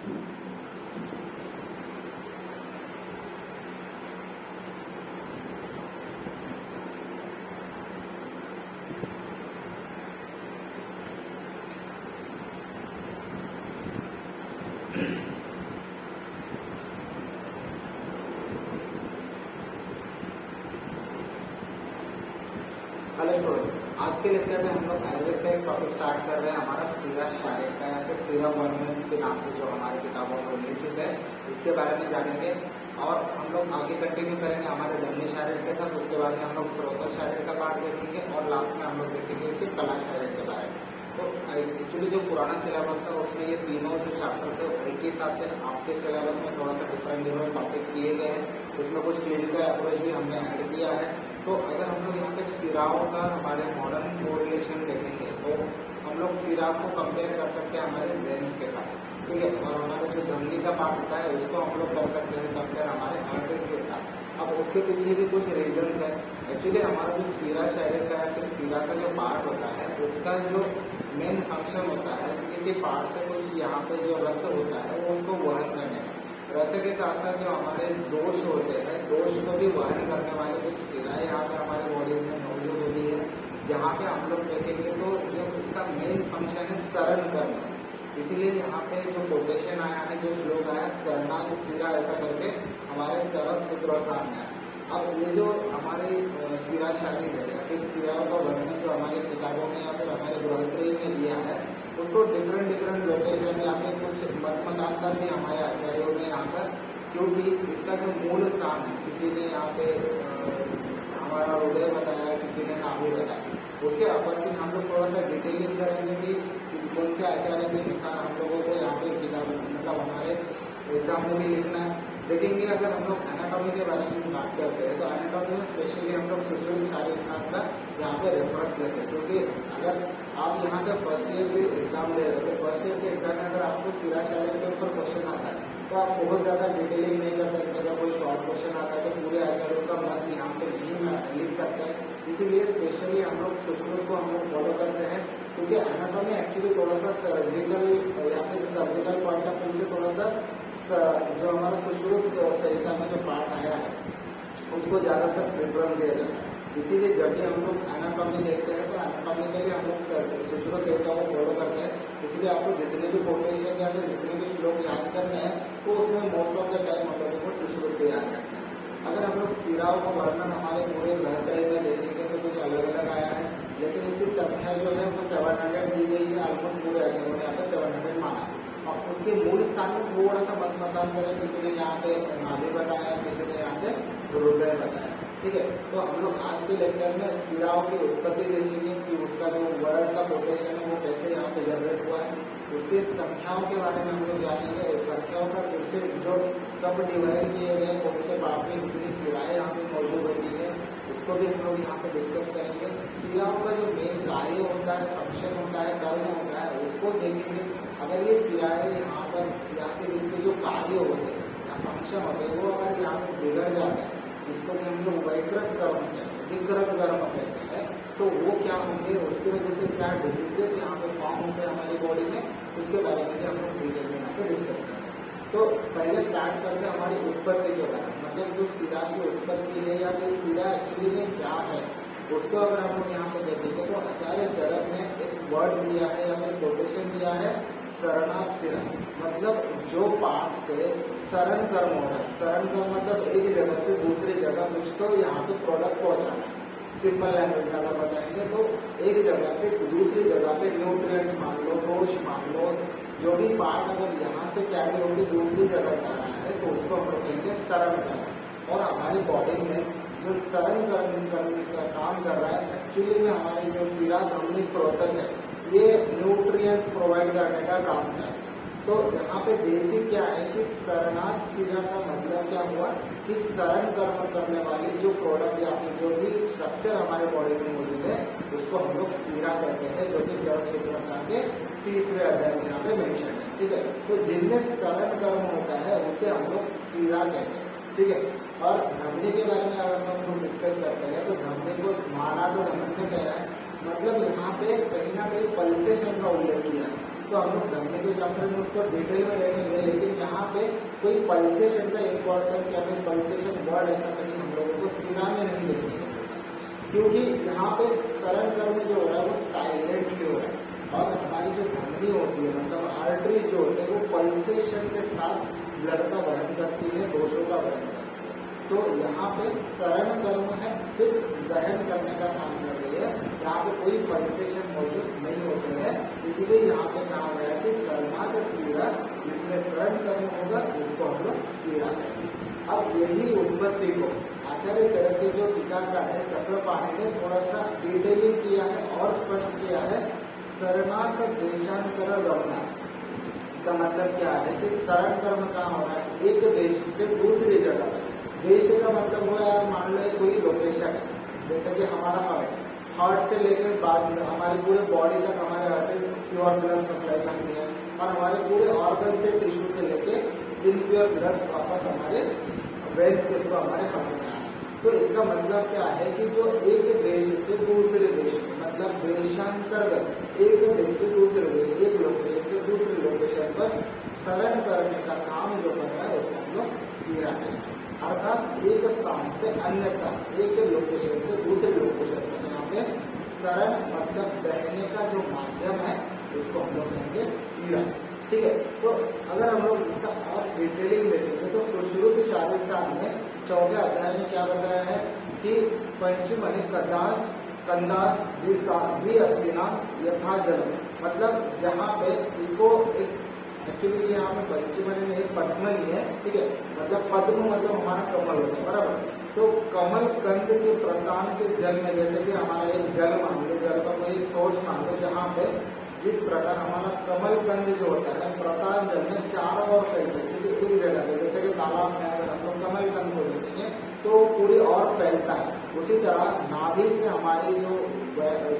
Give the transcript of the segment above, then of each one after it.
Hello student, आज के lecture में हम लोग आयुर्वेद का एक टॉपिक स्टार्ट कर रहे हैं, हमारा सीरा शारीर का या फिर सीरा वर्णन के नाम से जो हमारी किताबों में उल्लेखित है उसके बारे में जानेंगे। और हम लोग आगे कंटिन्यू करेंगे हमारे धमनी शारीर के साथ। उसके बाद में हम लोग स्रोत शारीर का पार्ट देखेंगे और लास्ट में हम लोग देखेंगे इसके कला शारीर के बारे में। तो एक्चुअली जो पुराना सिलेबस था उसमें ये तीनों जो चैप्टर थे एक ही साथ थे। आपके सिलेबस में थोड़ा सा डिफरेंट टॉपिक किए गए हैं, उसमें कुछ क्लिनिकल अप्रोच भी हमने ऐड किया है। तो अगर हम लोग यहाँ पे सिराओं का हमारे मॉडर्न कोरिलेशन देखेंगे तो हम लोग सिरा को कंपेयर कर सकते हैं हमारे वेन्स के साथ, ठीक है। और हमारे जो धमनी का पार्ट होता है उसको हम लोग कर सकते हैं कंपेयर हमारे आर्टरीज के साथ। अब उसके पीछे भी कुछ रीजंस है। एक्चुअली हमारा जो सीरा शारीर का है फिर सीरा का जो पार्ट होता है उसका जो मेन फंक्शन होता है किसी पार्ट से कुछ यहाँ पे जो रस होता है वो उसको वहन करने का। रस के साथ साथ जो हमारे दोष होते हैं दोष को भी वहन करने वाले कुछ सिरा यहाँ पे हमारे बॉडीज में मौजूद होती है। जहाँ पे हम लोग देखेंगे तो जो इसका मेन फंक्शन है शरण करना। इसीलिए यहाँ पे जो कोटेशन आया है, जो श्लोक आया शरणागत सिरा, ऐसा करके हमारे चरक सूत्र सामने आया। अब ये जो हमारे सिरा शारीर है या फिर सिराओं का वर्णन जो हमारी किताबों में या फिर हमारे ग्रंथों में दिया है उसको डिफरेंट लोकेशन या फिर कुछ मतांतर भी हमारे आचार्यों ने यहाँ पर, क्योंकि इसका जो मूल स्थान है किसी ने यहाँ पे हमारा हृदय बताया, किसी ने नाभि बताया, उसके अकॉर्डिंग हम लोग थोड़ा सा डिटेलिंग करेंगे कि कौन से आचार्य के अनुसार हम लोगों को यहाँ पे किताब मतलब हमारे एग्जाम में भी लिखना है। देखेंगे अगर हम लोग एनाटॉमी के बारे में बात करते हैं तो एनाटॉमी में स्पेशली हम लोग सुश्रुत शारीर स्थान का यहाँ पे रेफरेंस लेते हैं। क्योंकि अगर आप यहाँ पे फर्स्ट ईयर के एग्जाम दे रहे हो तो फर्स्ट ईयर के एग्जाम में अगर आपको सिरा शारीर के ऊपर क्वेश्चन आता है तो आप बहुत ज़्यादा डिटेलिंग नहीं कर सकते। अगर कोई शॉर्ट क्वेश्चन आता है तो पूरे आचार्यों का मत यहाँ पे नहीं लिख सकते हैं। इसीलिए स्पेशली हम लोग सुश्रुत को हम लोग फॉलो करते हैं, क्योंकि एनाटॉमी एक्चुअली थोड़ा सा सर्जिकल या फिर सर्जिकल पॉइंट ऑफ व्यू से थोड़ा सा जो हमारा सुश्रुत संहिता में जो पार्ट आया है उसको ज़्यादातर प्रेफरेंस दिया जाता है। इसीलिए जब भी हम लोग एनाटॉमी देखते हैं तो एनाटॉमी के लिए हम लोग सुश्रुत संहिता को फॉलो करते हैं। इसलिए आपको जितने भी कोटेशन या फिर जितने भी श्लोक याद करने हैं तो उसमें मोस्ट ऑफ द टाइम हम लोगों को सुश्रुत को याद रखना है। अगर हम लोग सिराओं का वर्णन हमारे पूरे ग्रंथत्रय में देखेंगे तो कुछ अलग अलग आया है, लेकिन इसकी संख्या जो है वो 700 दी गई है। ऑलमोस्ट पूरे आचार्यों ने यहाँ पे 700 माना है। और उसके मूल स्थान में थोड़ा सा मतांतर है, किसी ने यहाँ पे नाभि बताया, किसी ने यहाँ पे हृदय बताया, ठीक है। तो हम लोग आज के लेक्चर में सिराओं की उत्पत्ति देखेंगे कि उसका जो वर्ड का कोटेशन है वो कैसे यहाँ पे जनरेट हुआ है। उसके संख्याओं के बारे में हम लोग जानेंगे। उस संख्याओं का फिर से जो सब डिवाइड किए गए कौन से पार्ट में कितनी सिराएं यहाँ पे मौजूद होती है उसको भी हम लोग यहाँ पे डिस्कस करेंगे। सिराओं का जो मेन कार्य होता है, फंक्शन होता है, कर्म होता है, उसको देखेंगे। अगर ये सिराएं यहाँ पर या फिर इसके जो कार्य होते हैं या फंक्शन होते हैं वो अगर यहाँ पे बिगड़ जाते हैं, इसको भी हम लोग वैकृत कर्म कहते हैं, विकृत कर्म कहते हैं, तो वो क्या होंगे, उसकी वजह से क्या डिसीजेस यहाँ पे फॉर्म होते हैं हमारी बॉडी में, उसके बारे में भी हम लोग डिटेल में यहाँ पे डिस्कस करेंगे। तो पहले स्टार्ट करते हैं हमारी उत्पत्ति के बारे में, मतलब जो सिरा की उत्पत्ति है या फिर सिरा एक्चुअली में क्या है उसको अगर हम लोग यहाँ पे देखेंगे तो आचार्य चरक ने एक वर्ड दिया है या फिर कोटेशन दिया है शरणागत सिरा, मतलब जो पार्ट से शरण कर्म हो रहा है। शरण कर्म मतलब एक जगह से दूसरी जगह कुछ तो यहाँ पे प्रोडक्ट पहुँचाना है। सिंपल लैंग्वेज में अगर बताएंगे तो एक जगह से दूसरी जगह पे न्यूट्रिएंट्स मान लो, दोष मान लो, जो भी पार्ट अगर यहाँ से कैरी होकर दूसरी जगह जा रहा है तो उसको हम लोग कहेंगे शरण कर्म। और हमारी बॉडी में जो शरण करने का काम कर रहा है एक्चुअली में हमारी जो सिरा धमनी स्रोतस है ये न्यूट्रिएंट्स प्रोवाइड करने का काम कर रहा है। तो यहाँ पे बेसिक क्या है कि शरणागत सिरा का मतलब क्या हुआ कि शरण कर्म करने वाली जो प्रोडक्ट या फिर जो भी स्ट्रक्चर हमारे बॉडी में मौजूद है उसको हम लोग सिरा कहते हैं, जो कि चरक सूत्र स्थान के 30वें अध्याय में यहाँ पे मेंशन है, ठीक है। तो जिनमें शरण कर्म होता है उसे हम लोग सिरा कहते हैं, ठीक है। और धमनी के बारे में अगर हम लोग डिस्कस करते हैं तो धमनी को माना तो धमनी में कह रहा है, मतलब यहाँ पे कहीं ना कहीं पल्सेशन का उल्लेख किया है। तो हम लोग धमनी के चैप्टर में उसको डिटेल में देखेंगे, लेकिन यहाँ पे कोई पल्सेशन का इम्पोर्टेंस या फिर पल्सेशन वर्ड ऐसा कहीं हम लोगों को सिरा में नहीं देखने को मिलता, क्योंकि यहाँ पे सरण कर्म जो हो रहा है वो साइलेंटली हो रहा है, और हमारी जो धमनी होती है मतलब आर्टरी जो होते हैं वो पल्सेशन के साथ ब्लड का वहन करती है, दोषों का वहन करती है। तो यहाँ पे सरण कर्म है, सिर्फ वहन करने का काम कर रही है, यहाँ पे कोई पल्सेशन मौजूद नहीं होते हैं, इसीलिए यहाँ पे कहा गया कि सरनाथ सीरा, जिसमें सरण कर्म होगा उसको हम लोग सीरा कहेंगे। अब यही उत्पत्ति को आचार्य चरक के जो टीकाकार है चक्रपाणि ने थोड़ा सा डिटेलिंग किया है और स्पष्ट किया है। शरणार्थ देशांतर रमना, इसका मतलब क्या है कि शरण कर्म कहाँ हो रहा है, एक देश से दूसरी जगह। देश का मतलब हुआ यार मान लो कोई लोकेशन है, जैसे कि हमारा हार्ट से लेकर बाद हमारे पूरे बॉडी तक हमारे हार्ट प्योर ब्लड सप्लाई करती है, और हमारे पूरे ऑर्गन से टिश्यू से लेके इनप्योर ब्लड वापस हमारे वेन्स के थ्रू हमारे हार्ट में आए। तो इसका मतलब क्या है कि जो एक देश से दूसरे देश में, मतलब देशांतर्गत एक देश से दूसरे देश, एक लोकेशन से दूसरे लोकेशन पर शरण करने का काम जो कर रहा है उसको हम लोग सीरा कहेंगे। अर्थात एक स्थान से अन्य स्थान, एक लोकेशन से दूसरे लोकेशन पर यहाँ पे शरण मतलब बहने का जो माध्यम है उसको हम लोग कहेंगे सीरा। ठीक है, तो अगर हम लोग इसका और डिटेलिंग देखेंगे तो सुश्रुत शारीस्थान में 4वें अध्याय में क्या बताया है कि पंचमणि कंदास द्विअस्थिना यथा जल, मतलब जहाँ पे इसको एक एक्चुअली यहाँ पे पंचमणि में एक पद्मनी है, ठीक है, मतलब पद्म मतलब हमारा कमल होता है, बराबर। तो कमल कंद के प्रतान के जल में, जैसे कि हमारा एक जल मान लो, जल का कोई सोर्स मान लो, जहाँ पे जिस प्रकार हमारा कमल कंद जो होता है प्रतान जल में चारों ओर फैलता है, किसी एक जगह पे, जैसे कि तालाब में अगर हम लोग कमल कंद को देखेंगे तो पूरी और फैलता है, उसी तरह नाभि से हमारी जो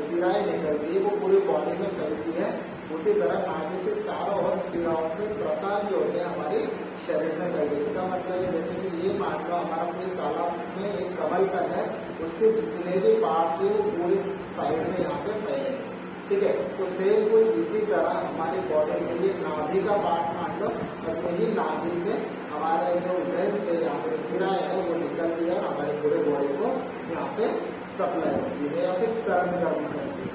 सिराएं निकलती है वो पूरी बॉडी में फैलती है, उसी तरह नाभि से चारों ओर सिराओं के प्रतान जो होते हैं हमारे शरीर में फैलते हैं। इसका मतलब है जैसे कि ये मान लो हमारा कोई तालाब में एक कमल कंद है, उसके जितने भी पार्ट है वो पूरे साइड में यहाँ पे फैलेंगे, ठीक है। तो सेम कुछ इसी तरह हमारी बॉडी में ये नाभि का पार्ट मान लो, और यही नाभि से हमारे जो वेन्स है या फिर सिराएं है वो निकलती है और हमारे पूरे बॉडी को यहाँ पे सप्लाई होती है या फिर शरण कर्म करती है,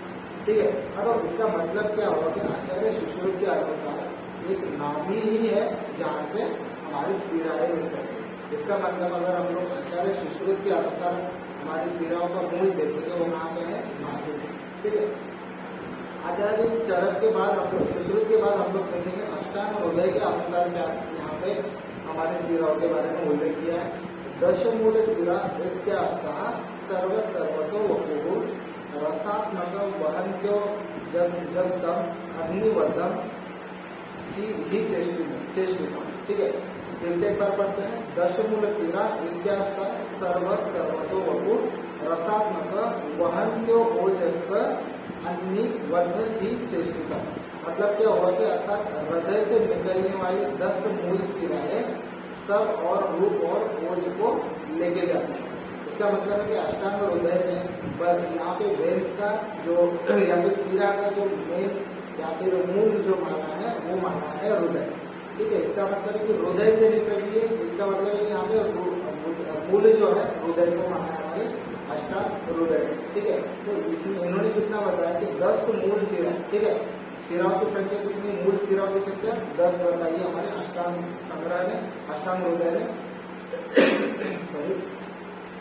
ठीक है। अब इसका मतलब क्या होगा कि आचार्य सुश्रुत के अनुसार एक नाभि ही है जहाँ से हमारी सिराएं निकलती है। इसका मतलब अगर हम लोग आचार्य सुश्रुत के अनुसार हमारी सिराओं का मूल देखेंगे वो कहाँ पे है, नाभि में, ठीक है। आचार्य चरक के बाद हम लोग सुश्रुत के बाद हम लोग देखेंगे अष्टांग हृदय के अनुसार क्या यहाँ पे हमारे सिराओं के बारे में उल्लेख किया है। दशमूल सिरा इत्यास्ता सर्व सर्वतो वपुः रसात्मक वहन्त्यो जस्तम अग्निवर्धम ही चेष्टितम, ठीक है। फिर से एक बार पढ़ते हैं। दशमूल सिरा इत्यास्ता सर्व सर्वतो वपुः रसात्मक वहन्त्यो ओजस्त अग्निवर्ध ही चेष्टितम, मतलब क्या हुआ कि अर्थात हृदय से निकलने वाली 10 मूल सिराएं सब और रूप और ओज को लेके जाते हैं। इसका मतलब है कि अष्टांग हृदय में यहाँ पे वेन्स का जो या फिर सिरा का जो मेन या फिर मूल जो माना है वो माना है हृदय, ठीक है। इसका मतलब है कि हृदय से निकल रही है, इसका मतलब है यहाँ पे मूल जो है हृदय को माना है हमारे अष्टांग हृदय, ठीक है। तो इसमें इन्होंने कितना बताया कि 10 मूल सिरा, ठीक है। सिराओं की संख्या कितनी, मूल सिराओं की संख्या 10 बताइए हमारे अष्टांग संग्रह ने, अष्टांग हृदय ने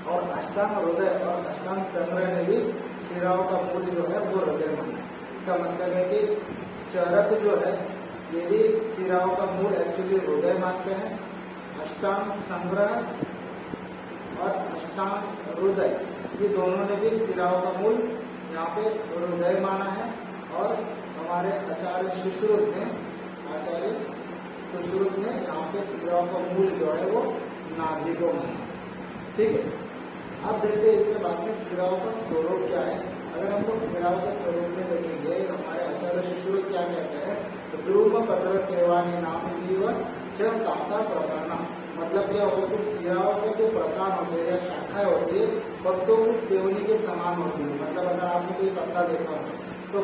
और अष्टांग हृदय और अष्टांग संग्रह ने भी सिराओं का मूल जो है वो हृदय माना है। इसका मतलब है कि चरक जो है ये भी सिराओं का मूल एक्चुअली हृदय मानते हैं। अष्टांग संग्रह और अष्टांग हृदय ये दोनों ने भी सिराओं का मूल यहाँ पे हृदय माना है, और हमारे आचार्य सुश्रुत ने यहाँ पे सिराओं का मूल जो है वो नाभि को माना, ठीक है। अब देखते हैं इसके बाद में सिराओं का स्वरूप क्या है। अगर हम लोग सिराओं के स्वरूप में देखेंगे हमारे आचार्य सुश्रुत क्या कहते हैं, तो ध्रुव पत्र सेवानी नाम तासा प्रधाना, मतलब क्या होगा कि सिराओं के जो प्रधान होते हैं या शाखाएं होती है पत्तों की सेवनी के समान होती है। मतलब अगर आपने कोई पत्ता देखा हो तो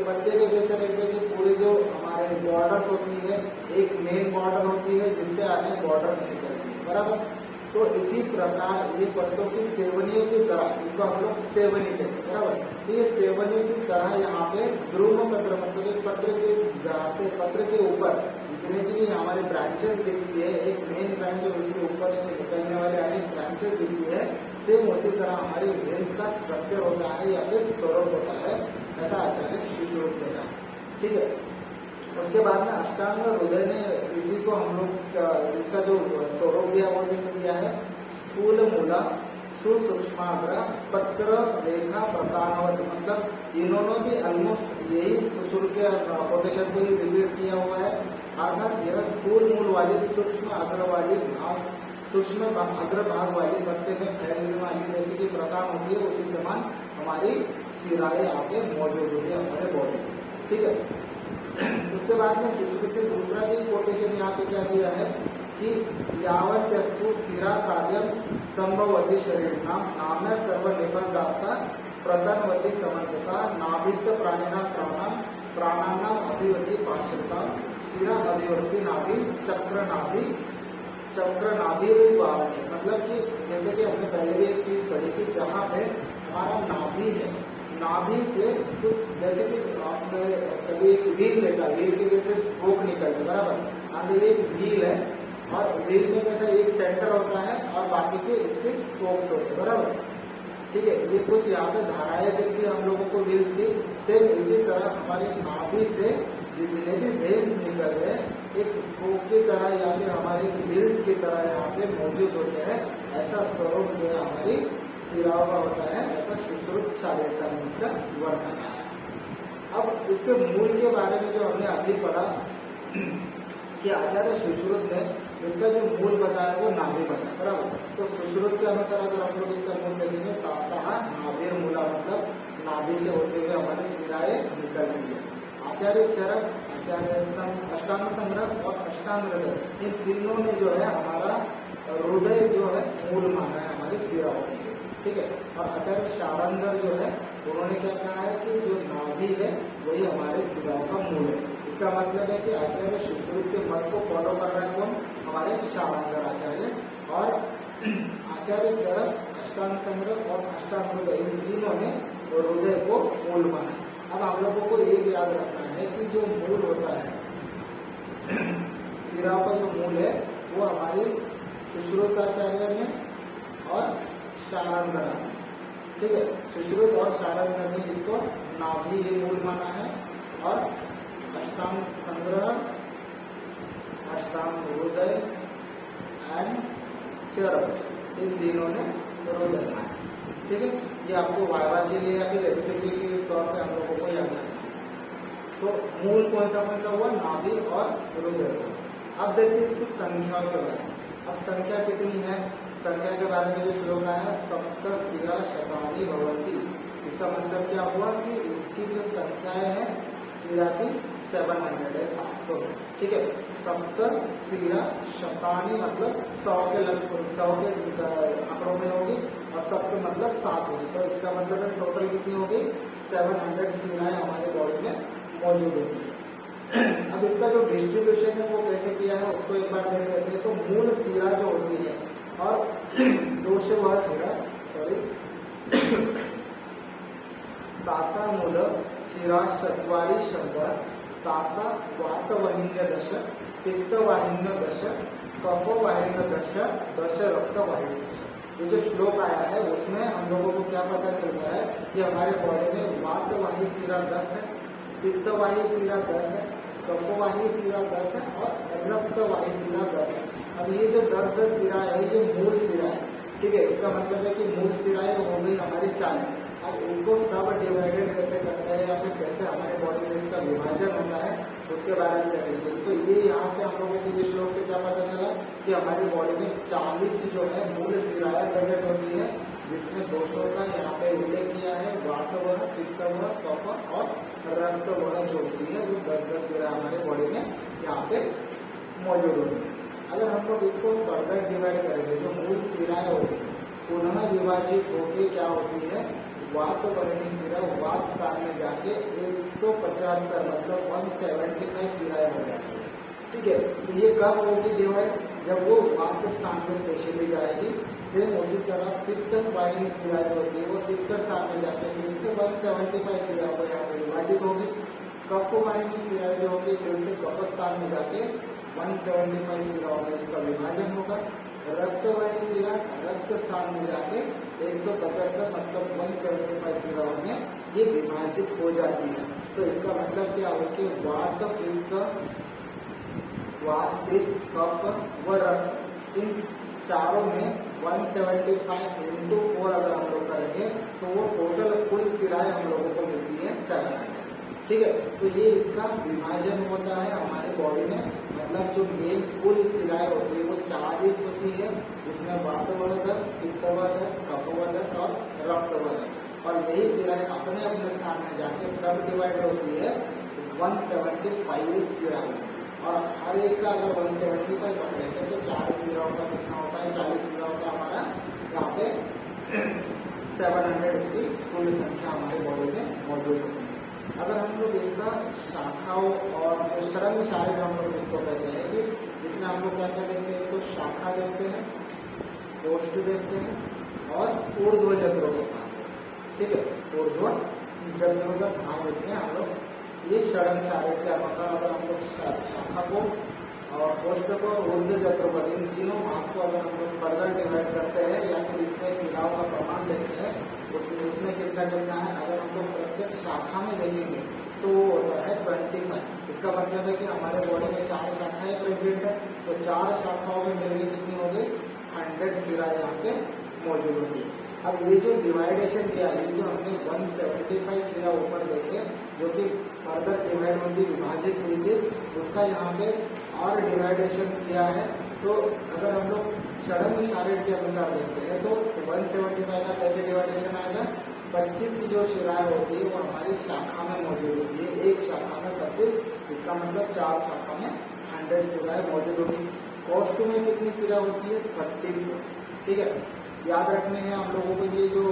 पत्ते में कैसे रहते हैं कि पूरे जो हमारे एक मेन बॉर्डर होती है जिससे अनेक बॉर्डर्स निकलती है, बराबर। तो इसी प्रकार ये पत्तों की सेवनियों की तरह, इसको हम लोग सेवनी कहते हैं, बराबर। तो ये सेवनी की तरह यहाँ पे ध्रुव पत्र मतलब एक पत्र के, जहाँ पे पत्र के ऊपर जितने की भी हमारे ब्रांचेस दिखती है, एक मेन ब्रांच और उसके ऊपर से निकलने वाले अनेक ब्रांचेस दिखती है, सेम उसी तरह हमारे वेन्स का स्ट्रक्चर होता है या फिर स्वरूप होता है, ऐसा आचार्य सुश्रुत देगा, ठीक है। उसके बाद में अष्टांग हृदय ने इसी को हम लोग इसका जो स्वरूप दिया वो जैसे दिया है, स्थूल मूला सुसूक्ष्माग्र पत्र रेखा प्रतानवत, मतलब इन्होंने भी ऑलमोस्ट यही सुश्रुत के कोटेशन को ही रिपीट किया हुआ है। अर्थात यह स्थूल मूल वाली सूक्ष्म अग्र वाली भाग, सूक्ष्म अग्र भाग वाली पत्ते में फैलने वाली जैसे कि प्रतान होती है, उसी समान हमारी सिराएं यहाँ पे मौजूद होती है हमारे बॉडी में, ठीक है। उसके बाद में सुश्रुत के दूसरा भी कोटेशन यहाँ पे क्या दिया है कि यावत्यस्तु सिरा कार्यम संभवती शरीर नाम नाम्य सर्व निबंधास्ता प्रतनवती समर्थता नाभिस्थ प्राणिनाम प्राणाम प्राणानाम अभिवृद्धि पार्श्वता सिरा अभिवृद्धि नाभि चक्र नाभि मतलब कि जैसे कि हमने पहले भी एक चीज पढ़ी थी, जहाँ पे हमारा नाभि है, नाभि से कुछ जैसे कि आपने कभी एक व्हील देखा, व्हील के जैसे स्पोक निकलते, बराबर। अब ये एक व्हील है और व्हील में कैसा एक सेंटर होता है और बाकी के इसके स्पोक्स होते हैं, बराबर, ठीक है। ये कुछ यहाँ पे धाराएं दिखती है हम लोगों को व्हील्स की, सेम इसी तरह हमारे नाभि से जितने भी वेन्स निकल रहे हैं एक स्पोक की तरह या फिर हमारे व्हील्स की तरह यहाँ पे मौजूद होते हैं, ऐसा स्वरूप जो है हमारी सिराओं का होता है, ऐसा सुश्रुत शारीरिक में इसका वर्णन है। अब इसके मूल के बारे में जो हमने अभी पढ़ा कि आचार्य सुश्रुत ने इसका जो मूल बताया वो नाभि बताया, बराबर। तो सुश्रुत के अनुसार अगर हम लोग इसका मूल देखेंगे, तासा नाभिर मूला मतलब नाभि से होते हुए हमारी सिराएं निकल रही है। आचार्य चरक, आचार्य अष्टांग संग्रह और अष्टांग हृदय, इन तीनों ने जो है हमारा हृदय जो है मूल माना है हमारी सिराओं के लिए, ठीक है। और आचार्य शारंगर जो है उन्होंने क्या कहा है कि जो नाभि है वही हमारे सिराओं का मूल है। इसका मतलब है कि आचार्य सुश्रुत के मत को फॉलो कर रहे हैं कौन, हमारे शारंगर आचार्य। और आचार्य चरक, अष्टांग संग्रह और अष्टांग हृदय, इन तीनों ने हृदय को मूल माना। अब हम लोगों को एक याद रखना है कि जो मूल होता है सिराओं का जो मूल है वो हमारे सुश्रुताचार्य ने और शारंगर, ठीक है। सुश्रुत और शारंगर ने इसको नाभि ये मूल माना है और अष्टांग संग्रह, अष्टांग हृदय एंड चरक, इन तीनों ने हृदय माना, ठीक है। ये आपको वायवा के लिए या फिर एमसीक्यू के तौर पे हम लोगों को याद रखना है। तो मूल कौन सा हुआ, नाभि और हृदय। अब देखिए इसकी संख्या के बारे में। अब संख्या कितनी है, संख्या के बारे में जो श्लोक आया है, सप्त सिरा शतानि भवन्ति, इसका मतलब क्या हुआ कि इसकी जो संख्याएं हैं सिरा की 700 है, 700 है, ठीक है। सप्त सिरा शतानि मतलब 100 के आंकड़ों में होगी और सप्त मतलब 7 होगी, तो इसका मतलब है टोटल कितनी होगी, 700 सिराएं हमारे बॉडी में मौजूद होगी। अब इसका जो डिस्ट्रीब्यूशन है वो कैसे किया है उसको एक बार देख लेते हैं। तो मूल सिरा जो होती है और दोष वह सिरा तासा मूल शिरा 40 तासा वातवाहिन्य 10 पित्तवाहिन्य 10 कफवाहिन्य 10 रक्तवाहिन्य। ये जो श्लोक आया है उसमें हम लोगों को क्या पता चलता है कि हमारे बॉडी में वातवाही सिरा 10 है, पित्तवाही सिरा 10 है, कफवाही सिरा 10 है और रक्तवाही सिरा 10 है। अब ये जो 10 सिरा है ये मूल सिरा है, ठीक है। इसका मतलब है कि मूल सिरा है वो गई हमारी 40। अब इसको सब डिवाइडेड कैसे करते हैं या फिर कैसे हमारे बॉडी में इसका विभाजन होता है उसके बारे में देख लेते हैं। तो ये यहाँ से हम लोगों को ये श्लोक से क्या पता चला कि हमारी बॉडी में 40 जो है मूल सिराएं प्रेजेंट होती है, जिसमें दोषों का यहाँ पे उल्लेख किया है, वातवह, पित्तवह, कफ और रक्तवह जो होती है वो 10 सिरा हमारे बॉडी में यहाँ पे मौजूद होती है। अगर हम लोग इसको फर्दर डिवाइड करेंगे, जो मूल सिराएं होती है पुनः विभाजित होकर क्या होती है, वातवाहिनी सिरा वात स्थान में जाके 175 मतलब 175 सिराएं हो जाती है, ठीक है। तो ये कब होगी डिवाइड, जब वो वात स्थान में स्पेशली जाएगी। सेम उसी तरह पित्त वाहिनी शिरा जो होती है वो पित्त स्थान में जाके फिर से 175 शिरा को यहाँ पे विभाजित होगी। कफ वाहिनी शिरा जो होगी फिर से कफ स्थान में जाके 175 शिराओं में इसका विभाजन होगा। रक्त वाहिनी शिरा रक्त स्थान में जाके 175 मतलब 175 शिराओं में ये विभाजित हो जाती है। तो इसका मतलब क्या हो कि वात पित्त कफ व रक्त इन चारों में 175 इंटू 4 अगर हम लोग करेंगे तो वो टोटल कुल शिराएं हम लोगों को मिलती है 700। ठीक है। तो ये इसका विभाजन होता है हमारे बॉडी में, मतलब जो मेन कुल शिराएं होती है वो 40 होती है, जिसमें वात व 10, पित्त व 10, कफ व 10 और रक्त व 10। और यही शिराएं अपने अपने स्थान में जाके सब डिवाइड होती है 175 शिरा में। और हर एक का अगर 175 पकड़ेंगे तो 4 शिराओं का कितना होता है, 40 शिराओं का हमारा यहाँ पे 700 इसकी कुल संख्या हमारे बॉडी में मौजूद होती है। अगर हम लोग इसका शाखाओं और जो शरंग शारीर हम लोग इसको कहते हैं कि जिसमें हम लोग क्या क्या देखते हैं, तो शाखा देखते हैं, कोष्ठ देखते हैं और ऊर्ध्व जत्रोगत भाग। ठीक है, ऊर्ध्व जत्रोगत भाग इसमें हम लोग ये शरंग शारीर के अनुसार अगर हम लोग शाखा को और कोष्ठ को ऊर्ध्व जत्रोगत इन तीनों भाग को अगर हम लोग फर्दर डिवाइड करते हैं या फिर इसमें शिराओं का प्रमाण देखते हैं तो उसमें कितना कितना है, अगर हम लोग प्रत्येक शाखा में देखेंगे तो वो होता है 25। इसका मतलब है कि हमारे बॉडी में 4 शाखाएं प्रेजेंट है, तो 4 शाखाओं में मिलकर कितनी हो गई 100 शिरा यहाँ पे मौजूद होती है। अब ये जो डिवाइडेशन किया है, जो हमने 175 शिरा ऊपर देखे जो कि फर्दर डिवाइड होती विभाजित हुई थी, उसका यहाँ पे और डिवाइडेशन किया है। तो अगर हम लोग शरंग शारीर के अनुसार देखते हैं तो 175 का कैसे डिवाइडेशन आएगा, 25 जो शिराएं होती है वो हमारी शाखा में मौजूद होती है, एक शाखा में 25, इसका मतलब 4 शाखा में 100 शिराएं मौजूद होगी। कोष्ठ में कितनी शिरा होती है 34। ठीक है, याद रखने हैं हम लोगों को, ये जो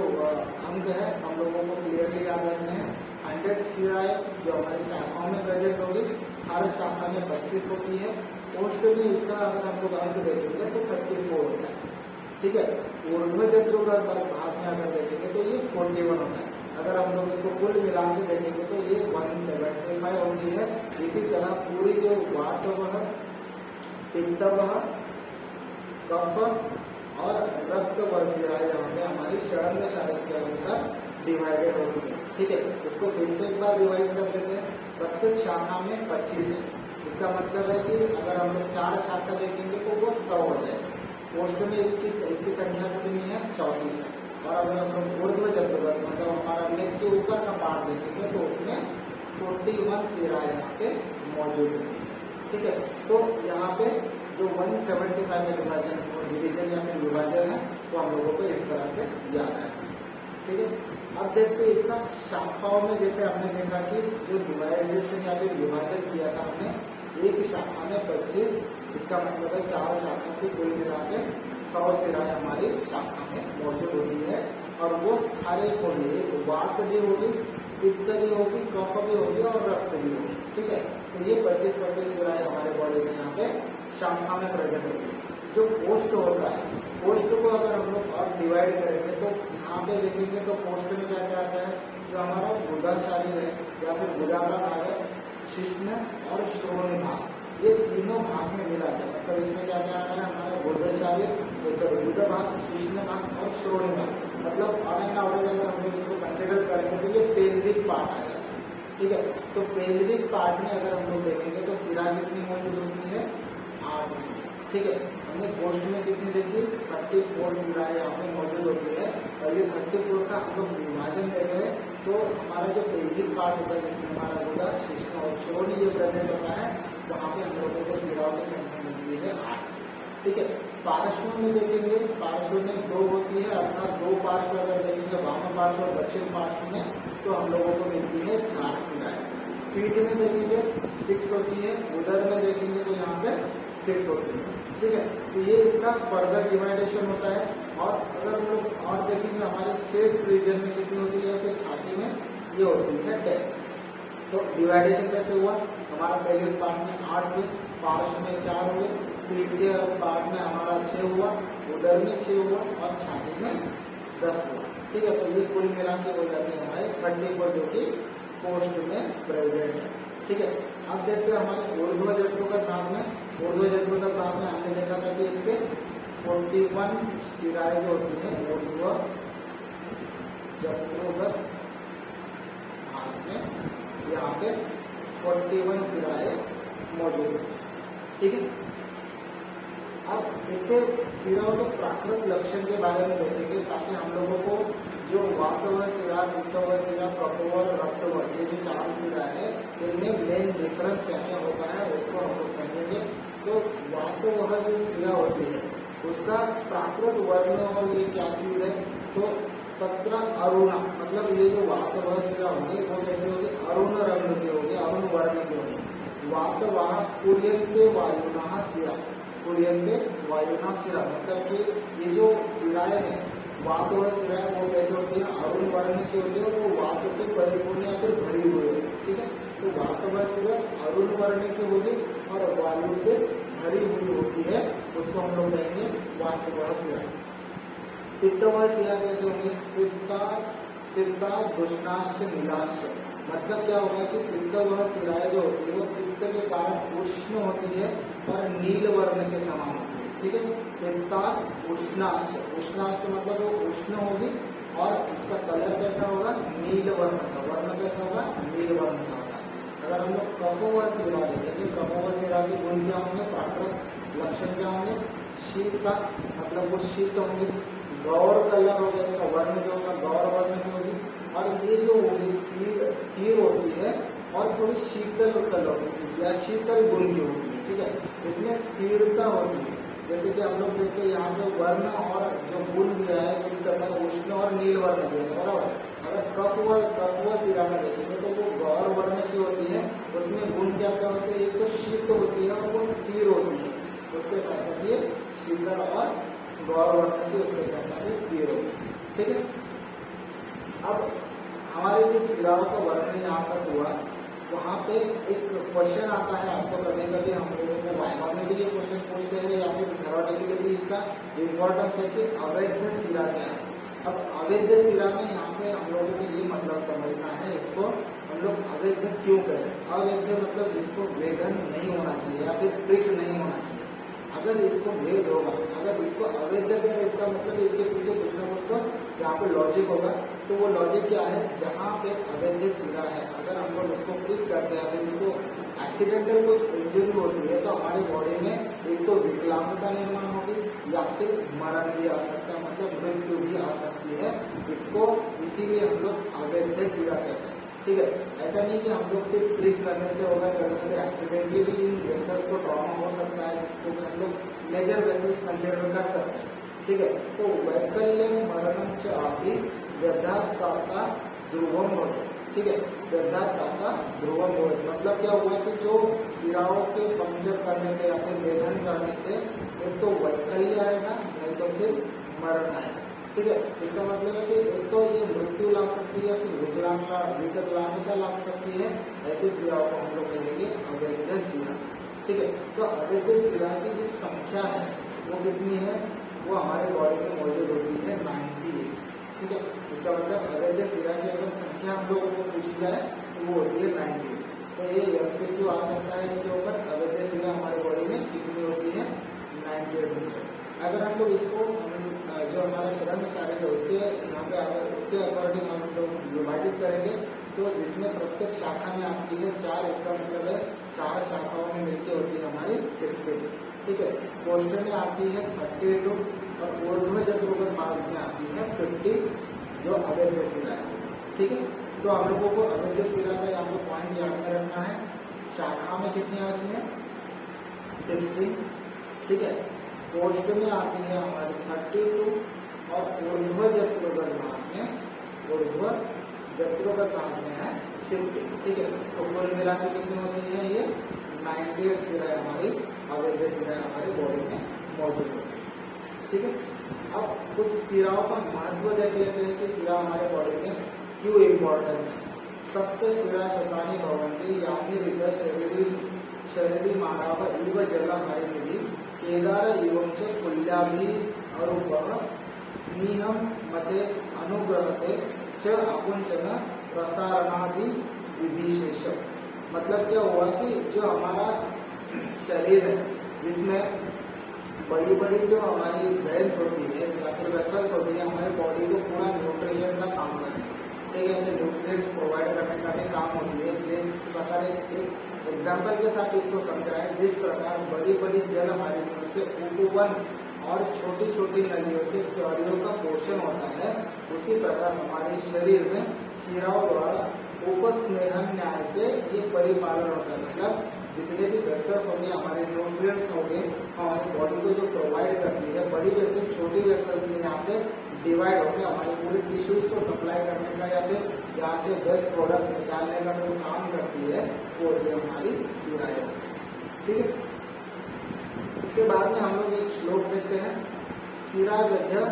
अंक है हम लोगों को क्लियरली याद रखने हैं। 100 शिराएं जो हमारी शाखाओं में प्रेजेंट होगी, हर शाखा में 25 होती है। कोष्ठ में इसका अगर हम लोग अंक देखेंगे तो 34 होता है। ठीक है, ऊर्ध्व जत्रोगत भाग में अगर देखेंगे तो ये 41 होता है। अगर हम लोग इसको कुल मिला के देखेंगे तो ये 175 होती है। इसी तरह पूरी जो वात वह पित्त वह कफ और रक्त व शिराएं यहाँ पे हमारी शरंग शारीर के अनुसार डिवाइडेड होती है। ठीक है, इसको फिर से एक बार रिवाइज कर लेते हैं। प्रत्येक शाखा में 25 है, इसका मतलब है कि अगर हम लोग 4 शाखा देखेंगे तो वो 100 हो जाएगा। कोष्ठ में इसकी संख्या कितनी है 34 है। और अगर हम लोग ऊर्ध्व जत्रोगत मतलब हमारा लेग के ऊपर का पार्ट देखेंगे तो उसमें 41 शिराएं यहाँ पे मौजूद है। ठीक है, तो यहाँ पे जो 175 में विभाजन डिवीजन या फिर विभाजन है तो हम लोगों को इस तरह से याद है। ठीक है, अब देखते हैं इसका शाखाओं में। जैसे हमने देखा कि जो डिवाइडेशन या फिर विभाजन किया था हमने, एक शाखा में 25, इसका मतलब है 4 शाखा से कुल मिला के 100 शिराएं हमारी शाखा में मौजूद होती है। और वो हर एक होगी, वात भी होगी, पित्त भी होगी, कफ भी होगी और रक्त भी होगी। ठीक है, तो ये 25-25 शिराएं हमारे बॉडी में यहाँ पे शाखा में प्रेजेंट होगी। जो कोष्ठ होता है, कोष्ठ को अगर हम लोग और डिवाइड करेंगे तो यहाँ पे देखेंगे तो कोष्ठ में क्या क्या आता है, जो हमारा गुदा शारीर है या फिर गुदा का भाग है, शिश्न और श्रोणी भाग, ये तीनों भाग में मिला है। मतलब इसमें क्या क्या आ रहा है, हमारा गुदा शारीर, गुदा भाग, शिश्न भाग और श्रोणी भाग। मतलब ऑन एंड एवरेज अगर हम लोग इसको कंसिडर करेंगे तो ये पेल्विक पार्ट आएगा। ठीक है, तो पेल्विक पार्ट में अगर हम लोग देखेंगे तो शिरा कितनी मौजूद होती है 8। ठीक है, हमने कोष्ठ में कितनी देखी 34 शिराएं यहाँ पे मौजूद होती है। और ये 34 का हम लोग विभाजन देख रहे हैं तो हमारा जो पेल्विक पार्ट होता है जिसमें हमारा गुदा, शिश्न और श्रोणी ये प्रेजेंट होता है, वहाँ पे हम लोगों को शिराओं की संख्या मिलती है 8। ठीक है, पार्श्व में देखेंगे, पार्श्व में 2 होती है, अर्थात 2 पार्श्व अगर देखेंगे वाम पार्श्व और दक्षिण पार्श्व में तो हम लोगों को मिलती है 4 शिराएं। पीठ में देखेंगे 6 होती है, उदर में देखेंगे तो यहाँ पे 6 होती है। ठीक है, तो ये इसका फर्दर डिवाइडेशन होता है। और अगर हम लोग और देखेंगे हमारे चेस्ट रीजन में कितनी होती है, फिर छाती में ये होती है 10। तो डिवाइडेशन कैसे हुआ, हमारा पहले पार्ट में 8 हुए, पार्श्व में 4 हुए, पीठ के पार्ट में हमारा 6 हुआ, उदर में 6 हुआ और छाती में 10 हुआ। ठीक है, तो ये कुल मिला के हो जाते हैं हमारे 34 जो कि पोस्ट में प्रेजेंट है। ठीक है, अब देखते हैं हमारे ऊर्ध्व जत्रोगत भाग में। ऊर्ध्व जत्रोगत भाग में हमने देखा था कि इसके 41 शिराएं जो होती हैं ऊर्ध्व जत्रोगत भाग में, यहाँ पे 41 शिराएं मौजूद है। ठीक है, अब इसके शिराओं के प्राकृत लक्षण के बारे में देखेंगे ताकि हम लोगों को जो वातव शिरा, पित्तव शिरा, प्रपव और रक्तव, ये जो 4 शिरा है इनमें मेन डिफरेंस क्या क्या होता है उसको हम लोग समझेंगे। तो वातव जो शिरा होती है उसका प्राकृत वर्ण और ये क्या चीज है, तो तत्र अरुण, मतलब ये जो वातव शिरा होंगे वो कैसे होगी, अरुण रंग की होगी, अरुण वर्ण की होगी। वातवाह पूर्यन्ते वायुना शिरा, पूर्यन्ते वायुना शिरा, मतलब कि ये जो शिराएं हैं वातव शिराएं वो कैसे होती है, अरुण वर्ण की होती है और वो वात से परिपूर्ण या फिर भरी हुई होती है। ठीक है, तो वातव शिरा अरुण वर्ण की होगी और वायु से भरी हुई होती है, उसको हम लोग कहेंगे वातव शिरा। पित्तव शिरा कैसे होंगे, पित्ता दुष्णाश्च नीलाश्च, मतलब क्या होगा कि पित्तव शिराएं जो होती है वो पित्त के कारण उष्ण होती है और नील वर्ण के समान होती है। ठीक है, पित्ता उष्णाश्च, उष्णाश्च मतलब वो उष्ण होगी और उसका कलर कैसा होगा, नील वर्ण का, वर्ण कैसा होगा, नील वर्ण का होगा। अगर हम लोग कफोव शिरा देखेंगे, कफोव शिरा के गुण क्या होंगे, प्राकृत लक्षण क्या होंगे, शीतता, मतलब वो शीत होंगे, गौर कलर होगा, इसका वर्ण जो होगा गौर वर्ण की होगी, और ये जो होगी स्थिर होती है और थोड़ी शीतल कलर होती है या शीतल गुण की होती है। ठीक है, इसमें स्थिरता होती है, जैसे कि हम लोग देखते हैं यहाँ पे वर्ण और जो गुण दिया है वो उष्ण और नील वर्ण दिया है, बराबर। अगर कफव शिरा में देखेंगे तो वो गौर वर्ण की होती है, उसमें गुण क्या क्या होते हैं, एक तो शीत होती है और वो स्थिर होती है, उसके साथ ये शीतल और गौर वर्ण की उसके साथ स्थिर होती है। ठीक है, अब हमारे जो शिराओं का वर्णन यहाँ तक हुआ, वहाँ पे एक क्वेश्चन आता है आपको, कभी कभी हम लोगों को वाइवा में भी ये क्वेश्चन पूछते हैं या फिर थ्योरेटिकली भी इसका इम्पोर्टेंस है कि अवैध शिरा क्या है। अब अवैध शिरा में यहाँ पे हम लोगों को ये मतलब समझना है, इसको हम लोग अवैध क्यों करें। अवैध मतलब जिसको वेदन नहीं होना चाहिए या फिर प्रिक नहीं होना चाहिए। अगर इसको भेद होगा, अगर इसको अवैध करें, इसका मतलब इसके पीछे कुछ ना कुछ तो यहाँ पे लॉजिक होगा। तो वो लॉजिक क्या है, जहाँ पे अवैध शिरा है अगर हम लोग उसको प्रिक करते हैं, अगर इसको एक्सीडेंटल कुछ इंजरी होती है तो हमारी बॉडी में एक तो विकलांगता निर्माण होगी या फिर मरण भी आ सकता है, मतलब मृत्यु भी आ सकती है। इसको इसीलिए हम लोग अवैध शिरा कहते हैं। ठीक है, ऐसा नहीं कि हम लोग सिर्फ प्रिक करने से होगा, कभी कभी एक्सीडेंटली भी इन वेसल्स को ट्रॉमा हो सकता है, जिसको भी हम लोग मेजर वेसल्स कंसिडर कर सकते हैं। ठीक है, तो वैकल्यम मरणम च आदि वृद्धास्ताता ध्रुवम भवति। ठीक है, वृद्धास्तासा ध्रुवम भवति मतलब क्या हुआ कि जो शिराओं के पंक्चर करने पे या फिर वेधन करने से एक तो वैकल्य आएगा, नहीं तो फिर मरण आएगा। ठीक है, इसका मतलब है कि एक तो ये मृत्यु ला सकती है, फिर विकलांगता ला सकती है, ऐसे शिराओं को हम लोग कहेंगे अवैध शिरा। ठीक है, तो अवैध शिरा की जो संख्या है वो कितनी है, वो हमारे बॉडी में मौजूद होती है 98। ठीक है, इसका मतलब अवैध शिरा की अगर संख्या हम लोगों को पूछी जाए तो वो होती है 98। तो ये MCQ आ सकता है इसके ऊपर, अवैध शिरा हमारे बॉडी में कितनी होती है, 98। अगर हम लोग इसको जो हमारा शरण शारीर है उसके यहाँ पे अगर उसके अकॉर्डिंग हम लोग विभाजित करेंगे तो इसमें प्रत्येक शाखा में आती है 4, इसका मतलब है 4 शाखाओं में मिलकर होती है हमारी 16। ठीक है, पोस्ट में आती है 32 और ऊर्ध्व जत्रोगत भाग में आती है 50 जो अवैध शिरा है। ठीक है, तो हम लोगों को अवैध शिरा का यहाँ पे पॉइंट याद में रखना है, शाखा में कितनी आती है 16। ठीक है, पोस्ट में आती है हमारी 32 और ऊर्ध्व जत्रोगत भाग में है 50। ठीक है, तो कुल मिला के कितनी होती है, ये 98 शिराएं हमारी अवैध शिराएं हमारी बॉडी में मौजूद होती है। ठीक है, अब कुछ शिराओं का महत्व देख लेते हैं कि शिरा हमारे बॉडी में क्यों इम्पोर्टेंस है। सप्त शिरा शतानि भवन्ति यानि हृद शरीरी माराव इव जलहरिनिधि केदार इवं च कुल्याभि अरूपः स्नेहं मते अनुग्रहते च अकुंचन प्रसारणादि विधिशेष। मतलब क्या हुआ कि जो हमारा शरीर है जिसमें बड़ी बड़ी जो हमारी वेन्स होती है या फिर वेसल्स होती है हमारी बॉडी को पूरा न्यूट्रिशन का काम करती है, ठीक है, हमें न्यूट्रिएंट्स प्रोवाइड करने का भी काम होती है। जिस प्रकार एक एग्जाम्पल के साथ इसको समझाएं, जिस प्रकार बड़ी बड़ी जल हारियों से उपवन और छोटी छोटी नदियों से क्योरियों का पोषण होता है, उसी प्रकार हमारे शरीर में शिराओं द्वारा उपस्नेहन न्याय से ये परिपालन होता है। मतलब जितने भी वेसल्स होंगे हमारे न्यूट्रिएंट्स होंगे हमारी बॉडी को जो प्रोवाइड करती है, बड़ी वेसल छोटी वेसल्स में यहाँ पे डिवाइड होकर हमारे पूरे टिश्यूज को सप्लाई करने का या फिर यहाँ से बेस्ट प्रोडक्ट निकालने का जो काम करती है वो ये हमारी शिराएं, ठीक है। इसके बाद में हम लोग एक श्लोक देखते हैं। शिरागध्य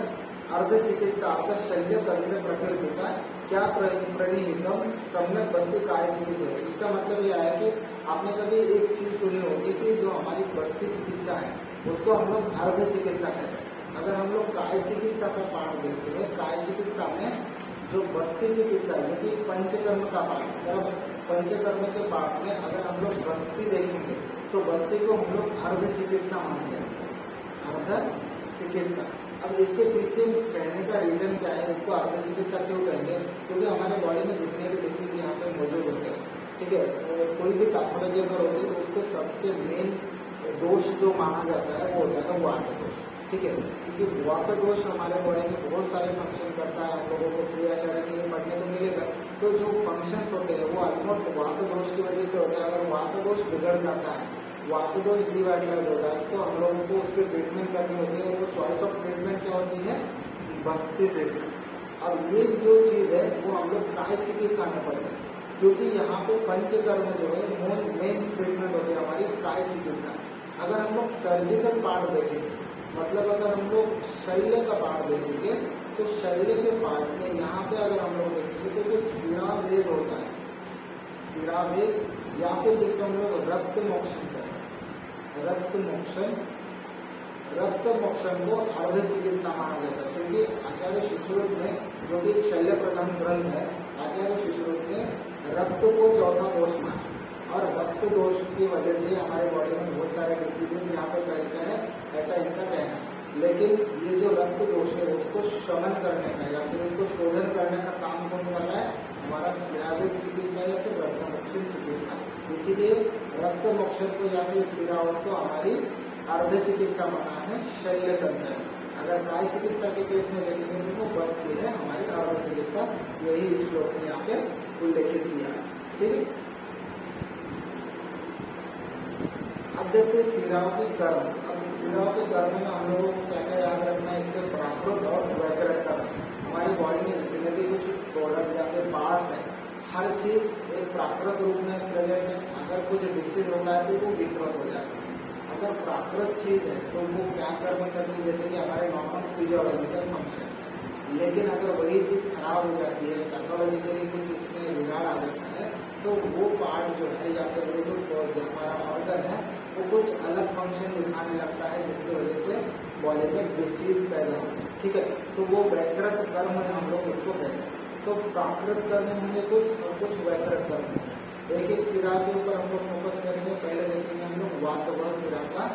अर्ध चिकित्सा शल्य तंत्र प्रकृतिता क्या प्रणीतम सम्यक बस्ती कार्य चिकित्सा। इसका मतलब यह है कि आपने कभी एक चीज सुनी होगी कि जो हमारी बस्ती चिकित्सा है उसको हम लोग अर्ध चिकित्सा कहते हैं। अगर हम लोग काय चिकित्सा का पाठ देखते हैं, काय चिकित्सा में जो बस्ती चिकित्सा है कि पंचकर्म का पाठ, अगर पंचकर्म के पाठ में अगर हम लोग बस्ती देखेंगे तो बस्ती को हम लोग अर्ध चिकित्सा मानते हैं, अर्ध चिकित्सा। अब इसके पीछे कहने का रीजन क्या है, इसको अर्ध चिकित्सा क्यों कहेंगे, क्योंकि हमारे बॉडी में जितने भी डिसीज यहाँ पे मौजूद होते हैं, ठीक है, कोई भी पैथोलॉजी अगर होती है तो उसके सबसे मेन दोष जो माना जाता है वो होता है वात दोष, ठीक है, क्योंकि वात दोष हमारे बॉडी में बहुत सारे फंक्शन करता है। हम लोगों को क्रियाशरण में पढ़ने को मिलेगा, तो जो फंक्शंस होते हैं वो ऑलमोस्ट वात दोष की वजह से होता है। अगर वात दोष बिगड़ जाता है, वात दोष डिवाइटलाइज होता है, तो हम लोगों को उसकी ट्रीटमेंट करनी होती है। वो चॉइस ऑफ ट्रीटमेंट क्या होती है, बस्ती ट्रीटमेंट। अब ये जो चीज है वो हम लोग काय चिकित्सा में पढ़ते हैं, क्योंकि यहाँ पे पंचकर्म जो है मेन ट्रीटमेंट होती है हमारी काय चिकित्सा। अगर हम लोग सर्जिकल पार्ट देखेंगे, मतलब अगर हम लोग शल्य का पार्ट देखेंगे तो शल्य के पार्ट में यहाँ पे अगर हम लोग देखेंगे तो जो शिरावेद होता है, शिरावेद या फिर जिसको हम लोग रक्त मोक्षण कहते हैं, रक्त मोक्षण को अर्ध चिकित्सा माना जाता है। क्योंकि आचार्य सुश्रुत में जो कि शल्य प्रधान ग्रंथ है, आचार्य सुश्रुत ने रक्त को चौथा दोष माना और रक्त दोष की वजह से हमारे बॉडी में बहुत सारे डिसीजेस यहाँ पे फैलते हैं, ऐसा इनका कहना है। लेकिन ये जो रक्त दोष है उसको शमन करने का या फिर उसको शोधन करने का काम कौन कर रहा है, हमारा शिरावेद चिकित्सा या फिर रक्त मोक्षण चिकित्सा। इसीलिए रक्त मोक्षण को या फिर शिराओं को हमारी अर्ध चिकित्सा माना है शल्य तंत्र। अगर काय चिकित्सा के केस में देखेंगे तो वो बस्ती है हमारी अर्ध चिकित्सा, यही इस श्लोक में यहाँ पे उल्लेखित किया है, ठीक है। अब देखते हैं शिराओं के कर्म। अब शिराओं के कर्म में हम लोगों को क्या क्या याद रखना है, इसके प्राकृत और वैकृत कर्म। हमारी बॉडी में जितने भी कुछ प्रोडक्ट या फिर पार्ट्स है, हर चीज एक प्राकृत रूप में प्रेजेंट है। अगर कुछ डिसीज होता है तो वो विकृत हो जाता है। अगर प्राकृत चीज है तो वो क्या कर्म करती है, जैसे कि हमारे नॉर्मल फिजियोलॉजिकल फंक्शंस। लेकिन अगर वही चीज खराब हो जाती है, पैथोलॉजिकली कुछ उसमें बिगाड़ आ जाता है, तो वो पार्ट जो है या फिर वो जो हमारा ऑर्गन है वो कुछ अलग फंक्शन दिखाने लगता है, जिसकी वजह से बॉडी में डिसीज पैदा होता है, ठीक है। तो वो वैकृत कर्म हम लोग उसको कहते हैं। तो प्राकृत कर्म होंगे कुछ और कुछ वैकृत कर्म होंगे। एक एक शिरा के ऊपर हम लोग फोकस करेंगे। पहले देखेंगे हम लोग वातवह शिरा का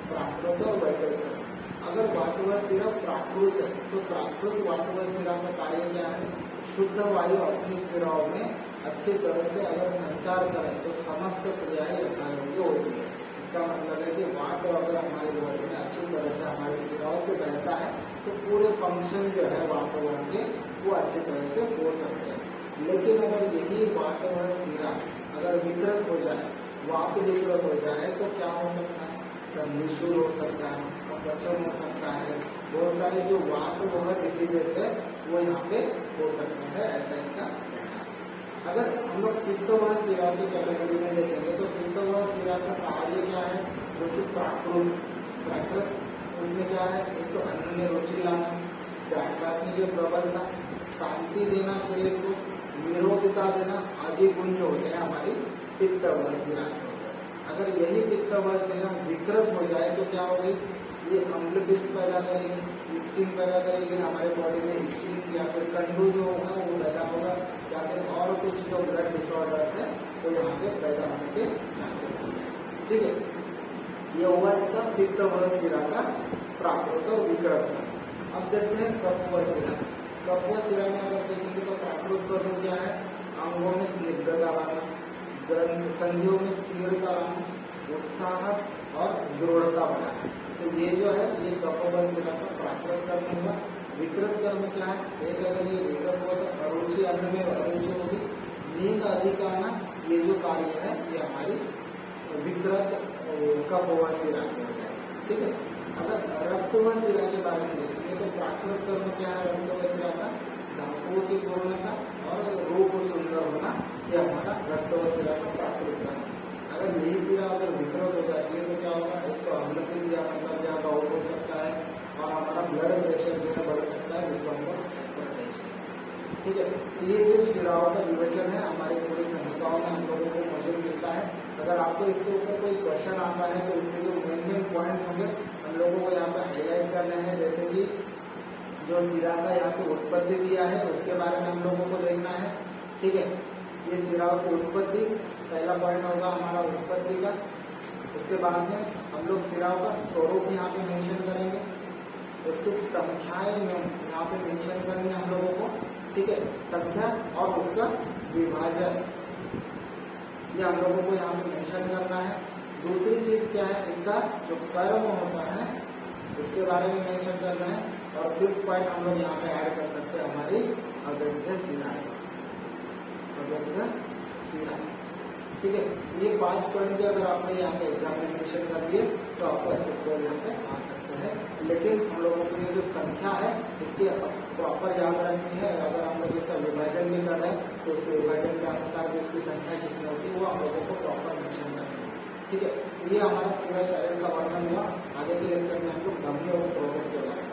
प्राकृत और वैकृत कर्म। अगर वातवह शिरा प्राकृत है तो प्राकृत वातवह शिरा का कार्य क्या है, शुद्ध वायु अपनी शिराओं में अच्छी तरह से अगर संचार करें तो समस्त क्रियाएं यथायोग्य होती है। इसका मतलब है कि वात अगर हमारी बॉडी में अच्छी तरह से हमारी शिराओं से बहता है तो पूरे फंक्शन जो है वातावरण के वो अच्छी तरह से हो सकते हैं। लेकिन अगर यही वातावरण शिरा अगर विकृत हो जाए, वात विकृत हो जाए तो क्या हो सकता है, संधिशूल हो सकता है, अपचन हो सकता है, बहुत सारे जो वात वह डिसीजेस है वो यहाँ पे हो सकते हैं, ऐसा इनका कहना है। अगर हम लोग पित्तवाह शिरा की कैटेगरी में देखेंगे तो पित्तवाह शिरा का कार्य क्या है, जो कि प्राकृत उसमें क्या है, एक तो अन्न में रुचि लाना, जानकारी की प्रबलता, कांति देना शरीर को, निरोगिता देना आदि गुण जो होते हैं हमारी पित्तवल शिरा के होते हैं। अगर यही पित्तवल शिरा विकृत हो जाए तो क्या होगी, ये अम्ल पित्त पैदा करेगी, इचिंग पैदा करेगी, हमारे बॉडी में इचिंग या फिर कंडू जो होगा वो पैदा होगा, या फिर और कुछ जो ब्लड डिसऑर्डर्स है तो यहाँ पे पैदा होने के चांसेस होते हैं। ठीक है, ये होगा इसका पित्तवल शिरा का प्राकृत और विकृत। अब देखते हैं कफवल शिरा। कफवल शिरा में अगर देखेंगे तो प्राकृत कर्म क्या है, अंगों में स्निग्धता लाना, ग्रंथ संधियों में स्थिरता लाना, उत्साह और दृढ़ता बनाना। तो ये जो है ये कफवल शिरा का प्राकृत कर्म होगा। विकृत कर्म क्या है, एक अगर ये विकृत हुआ तो अरुचि, अन्न में अरुचि होगी, नींद अधिक आना, ये जो कार्य है ये हमारी विकृत कफवल शिरा के हो जाए। ठीक है, अगर रक्तवल शिरा के बारे में देखेंगे तो प्राकृत कर्म क्या है रक्तवल शिरा का, धातुओं की पूर्णता और रूप सुंदर होना, ये हमारा रक्तवल शिरा का प्राकृत कर्म है। अगर यही शिरा अगर विकृत हो जाती है तो क्या होगा, एक तो अम्लपित्त या मतलब यहाँ बाउल हो सकता है और हमारा ब्लड प्रेशर जो है बढ़ सकता है, जिसको हम लोग हाइपरटेंशन। ठीक है, ये जो शिराओं का विवेचन है हमारी पूरी संहिताओं में हम लोगों को मौजूद मिलता है। अगर आपको इसके ऊपर कोई क्वेश्चन आता है तो इसके जो मेन पॉइंट्स होंगे हम लोगों को यहाँ पे हाईलाइट करने हैं। जैसे कि जो शिरा का यहाँ पे उत्पत्ति दिया है उसके बारे में हम लोगों को देखना है। ठीक है, ये शिराओं की उत्पत्ति पहला पॉइंट होगा हमारा उत्पत्ति का। उसके बाद में हम लोग शिराओं का स्वरूप यहाँ पे मेंशन करेंगे, उसकी संख्याएं में यहाँ पे मेंशन करनी है हम लोगों को। ठीक है, संख्या और उसका विभाजन ये हम लोगों को यहाँ पे मेंशन करना है। दूसरी चीज क्या है, इसका जो कर्म होता है उसके बारे में मेंशन करना है। और फिफ्थ पॉइंट हम लोग यहाँ पे ऐड कर सकते हैं हमारी अवैध शिराएं, अवैध शिरा। ठीक है, ये 5 पॉइंट भी अगर आपने यहाँ पे एग्जाम में मेंशन कर लिए तो आपको अच्छे स्कोर यहाँ पे आ सकते हैं। लेकिन हम लोगों को ये जो संख्या है इसकी प्रॉपर याद रखनी है। अगर हम लोग इसका विभाजन भी कर रहे हैं तो उसके विभाजन के अनुसार भी उसकी संख्या कितनी होती है वो हम लोगों को प्रॉपर मेंशन करनी है। ठीक है, ये हमारा शिरा शरीर का वर्णन हुआ। आगे के लेक्चर में हम लोग धमनी और स्रोतस के बारे में